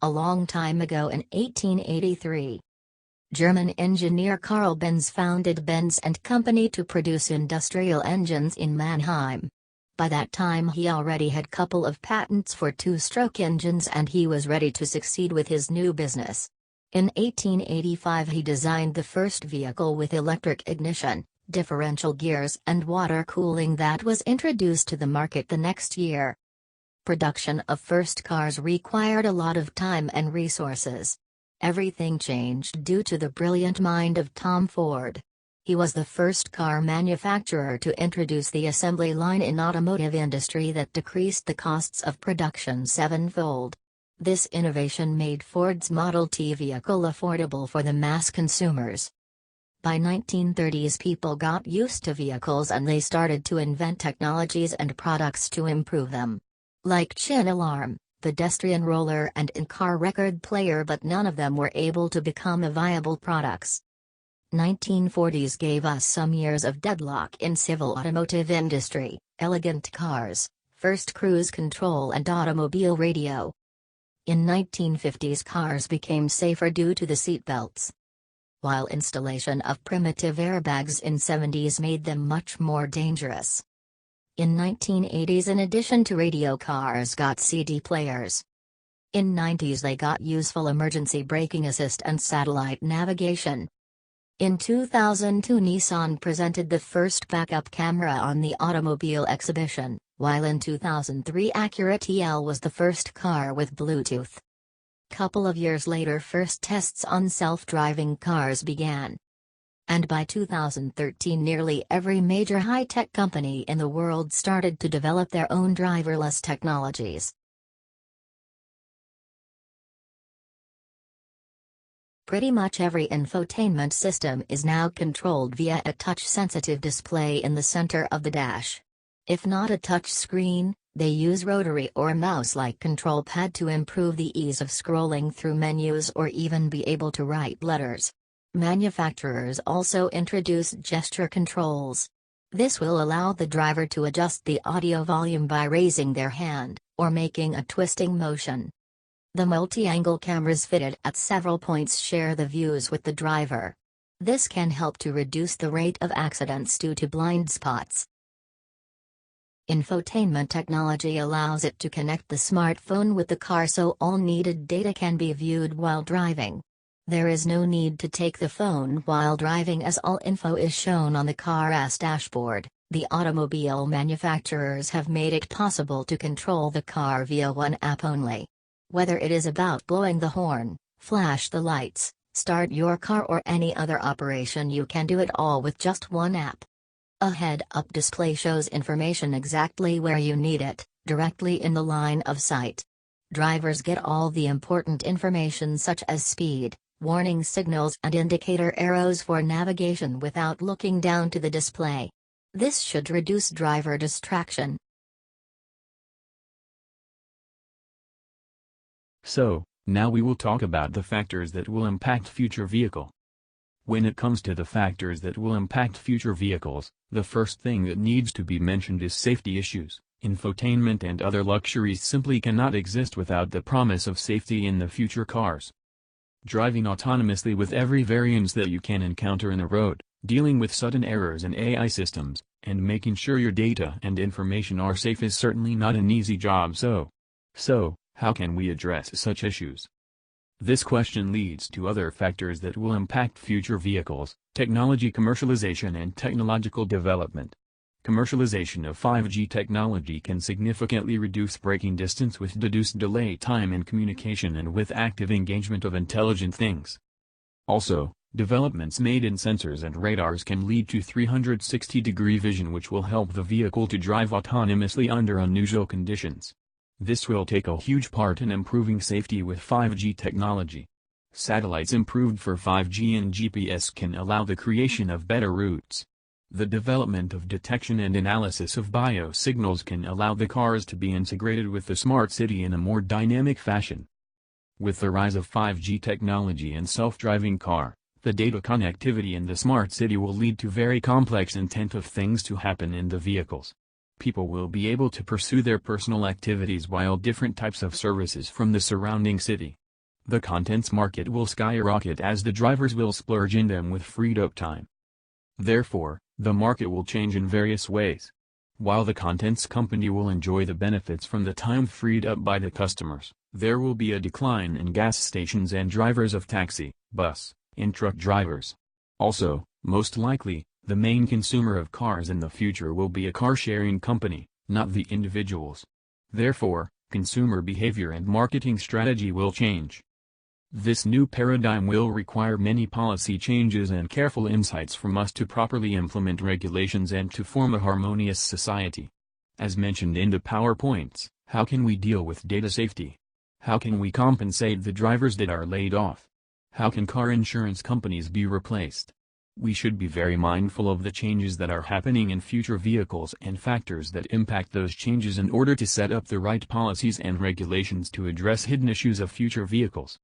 A long time ago in 1883, German engineer Karl Benz founded Benz and Company to produce industrial engines in Mannheim. By that time he already had a couple of patents for two-stroke engines and he was ready to succeed with his new business. In 1885 he designed the first vehicle with electric ignition, differential gears and water cooling that was introduced to the market the next year. Production of first cars required a lot of time and resources. Everything changed due to the brilliant mind of Tom Ford. He was the first car manufacturer to introduce the assembly line in automotive industry that decreased the costs of production sevenfold. This innovation made Ford's Model T vehicle affordable for the mass consumers. By 1930s people got used to vehicles and they started to invent technologies and products to improve them. Like chin alarm, pedestrian roller and in-car record player, but none of them were able to become a viable products. 1940s gave us some years of deadlock in civil automotive industry, elegant cars, first cruise control and automobile radio. In 1950s cars became safer due to the seat belts, while installation of primitive airbags in 70s made them much more dangerous. In 1980s in addition to radio cars got CD players. In 90s they got useful emergency braking assist and satellite navigation. In 2002 Nissan presented the first backup camera on the automobile exhibition, while in 2003 Acura TL was the first car with Bluetooth. Couple of years later first tests on self-driving cars began. And by 2013 nearly every major high-tech company in the world started to develop their own driverless technologies. Pretty much every infotainment system is now controlled via a touch-sensitive display in the center of the dash. If not a touch screen, they use rotary or mouse-like control pad to improve the ease of scrolling through menus or even be able to write letters. Manufacturers also introduce gesture controls. This will allow the driver to adjust the audio volume by raising their hand, or making a twisting motion. The multi-angle cameras fitted at several points share the views with the driver. This can help to reduce the rate of accidents due to blind spots. Infotainment technology allows it to connect the smartphone with the car so all needed data can be viewed while driving. There is no need to take the phone while driving as all info is shown on the car's dashboard. The automobile manufacturers have made it possible to control the car via one app only. Whether it is about blowing the horn, flash the lights, start your car or any other operation, you can do it all with just one app. A head-up display shows information exactly where you need it, directly in the line of sight. Drivers get all the important information such as speed, warning signals and indicator arrows for navigation without looking down to the display. This should reduce driver distraction. So, now we will talk about the factors that will impact future vehicle. When it comes to the factors that will impact future vehicles, the first thing that needs to be mentioned is safety issues. Infotainment and other luxuries simply cannot exist without the promise of safety in the future cars. Driving autonomously with every variance that you can encounter in the road, dealing with sudden errors in AI systems, and making sure your data and information are safe is certainly not an easy job. So, how can we address such issues? This question leads to other factors that will impact future vehicles: technology commercialization and technological development. Commercialization of 5G technology can significantly reduce braking distance with reduced delay time in communication and with active engagement of intelligent things. Also, developments made in sensors and radars can lead to 360-degree vision, which will help the vehicle to drive autonomously under unusual conditions. This will take a huge part in improving safety with 5G technology. Satellites improved for 5G and GPS can allow the creation of better routes. The development of detection and analysis of biosignals can allow the cars to be integrated with the smart city in a more dynamic fashion. With the rise of 5G technology and self-driving car, the data connectivity in the smart city will lead to very complex intent of things to happen in the vehicles. People will be able to pursue their personal activities while different types of services from the surrounding city, The contents market will skyrocket as the drivers will splurge in them with freed-up time. Therefore, the market will change in various ways. While the contents company will enjoy the benefits from the time freed up by the customers, there will be a decline in gas stations and drivers of taxi, bus, and truck drivers. Also, most likely, the main consumer of cars in the future will be a car-sharing company, not the individuals. Therefore, consumer behavior and marketing strategy will change. This new paradigm will require many policy changes and careful insights from us to properly implement regulations and to form a harmonious society. As mentioned in the PowerPoints, how can we deal with data safety? How can we compensate the drivers that are laid off? How can car insurance companies be replaced? We should be very mindful of the changes that are happening in future vehicles and factors that impact those changes in order to set up the right policies and regulations to address hidden issues of future vehicles.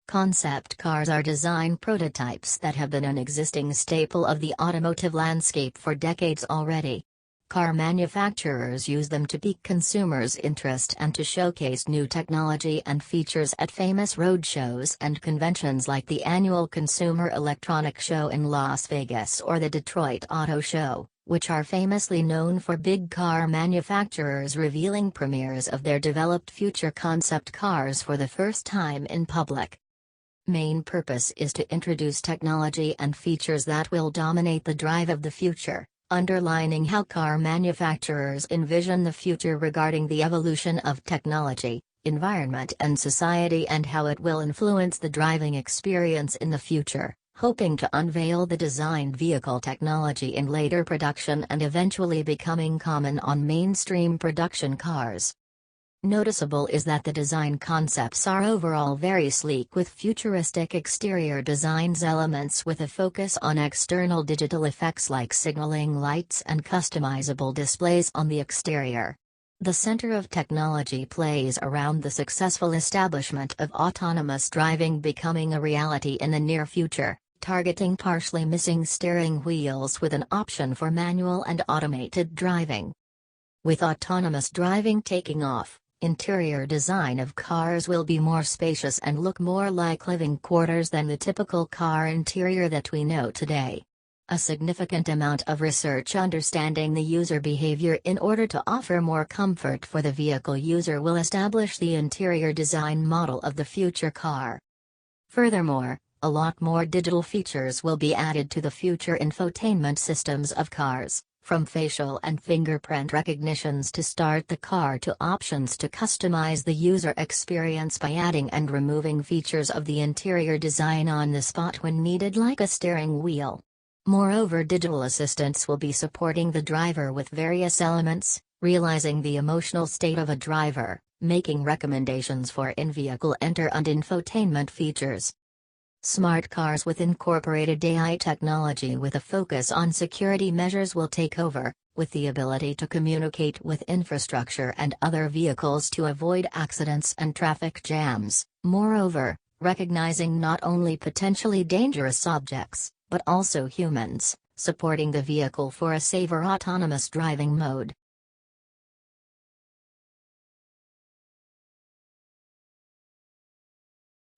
Concept cars are design prototypes that have been an existing staple of the automotive landscape for decades already. Car manufacturers use them to pique consumers' interest and to showcase new technology and features at famous road shows and conventions like the annual Consumer Electronics Show in Las Vegas or the Detroit Auto Show, which are famously known for big car manufacturers revealing premieres of their developed future concept cars for the first time in public. Main purpose is to introduce technology and features that will dominate the drive of the future, underlining how car manufacturers envision the future regarding the evolution of technology, environment and society and how it will influence the driving experience in the future, hoping to unveil the designed vehicle technology in later production and eventually becoming common on mainstream production cars. Noticeable is that the design concepts are overall very sleek with futuristic exterior designs elements with a focus on external digital effects like signaling lights and customizable displays on the exterior. The center of technology plays around the successful establishment of autonomous driving becoming a reality in the near future, targeting partially missing steering wheels with an option for manual and automated driving. With autonomous driving taking off, interior design of cars will be more spacious and look more like living quarters than the typical car interior that we know today. A significant amount of research understanding the user behavior in order to offer more comfort for the vehicle user will establish the interior design model of the future car. Furthermore, a lot more digital features will be added to the future infotainment systems of cars. From facial and fingerprint recognitions to start the car to options to customize the user experience by adding and removing features of the interior design on the spot when needed like a steering wheel. Moreover, digital assistants will be supporting the driver with various elements, realizing the emotional state of a driver, making recommendations for in-vehicle enter and infotainment features. Smart cars with incorporated AI technology with a focus on security measures will take over, with the ability to communicate with infrastructure and other vehicles to avoid accidents and traffic jams. Moreover, recognizing not only potentially dangerous objects, but also humans, supporting the vehicle for a safer autonomous driving mode.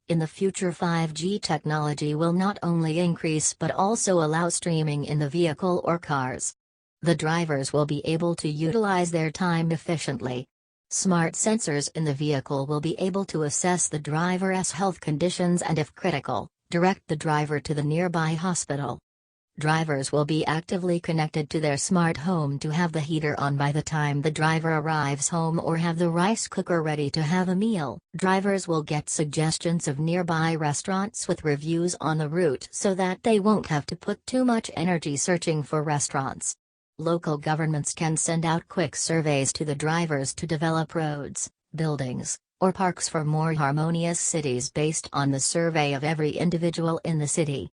In the future, 5G technology will not only increase but also allow streaming in the vehicle or cars. The drivers will be able to utilize their time efficiently. Smart sensors in the vehicle will be able to assess the driver's health conditions and, if critical, direct the driver to the nearby hospital. Drivers will be actively connected to their smart home to have the heater on by the time the driver arrives home or have the rice cooker ready to have a meal. Drivers will get suggestions of nearby restaurants with reviews on the route so that they won't have to put too much energy searching for restaurants. Local governments can send out quick surveys to the drivers to develop roads, buildings, or parks for more harmonious cities based on the survey of every individual in the city.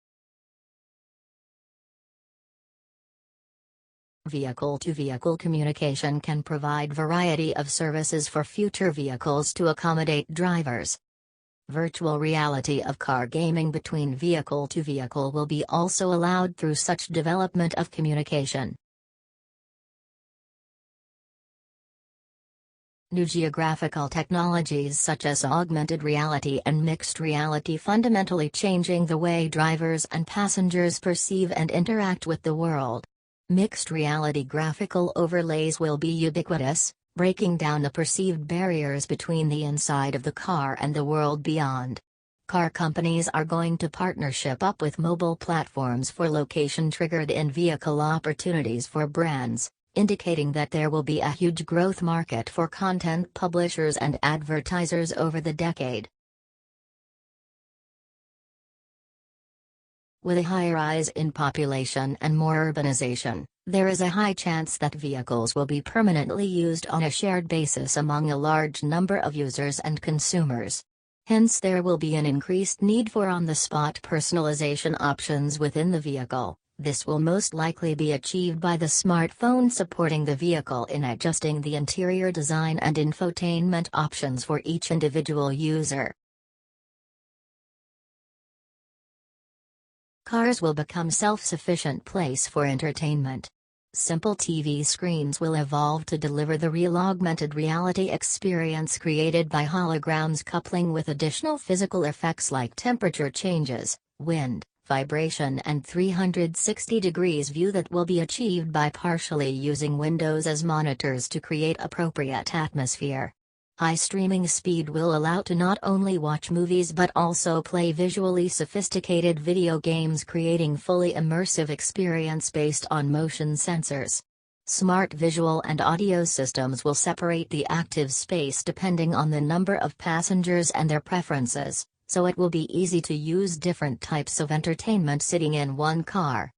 Vehicle-to-vehicle communication can provide variety of services for future vehicles to accommodate drivers. Virtual reality of car gaming between vehicle-to-vehicle will be also allowed through such development of communication. New geographical technologies such as augmented reality and mixed reality fundamentally changing the way drivers and passengers perceive and interact with the world. Mixed reality graphical overlays will be ubiquitous, breaking down the perceived barriers between the inside of the car and the world beyond. Car companies are going to partnership up with mobile platforms for location-triggered in-vehicle opportunities for brands, indicating that there will be a huge growth market for content publishers and advertisers over the decade. With a high rise in population and more urbanization, there is a high chance that vehicles will be permanently used on a shared basis among a large number of users and consumers. Hence there will be an increased need for on-the-spot personalization options within the vehicle. This will most likely be achieved by the smartphone supporting the vehicle in adjusting the interior design and infotainment options for each individual user. Cars will become self-sufficient place for entertainment. Simple TV screens will evolve to deliver the real augmented reality experience created by holograms, coupling with additional physical effects like temperature changes, wind, vibration and 360 degrees view that will be achieved by partially using windows as monitors to create appropriate atmosphere. High streaming speed will allow to not only watch movies but also play visually sophisticated video games, creating fully immersive experience based on motion sensors. Smart visual and audio systems will separate the active space depending on the number of passengers and their preferences, so it will be easy to use different types of entertainment sitting in one car.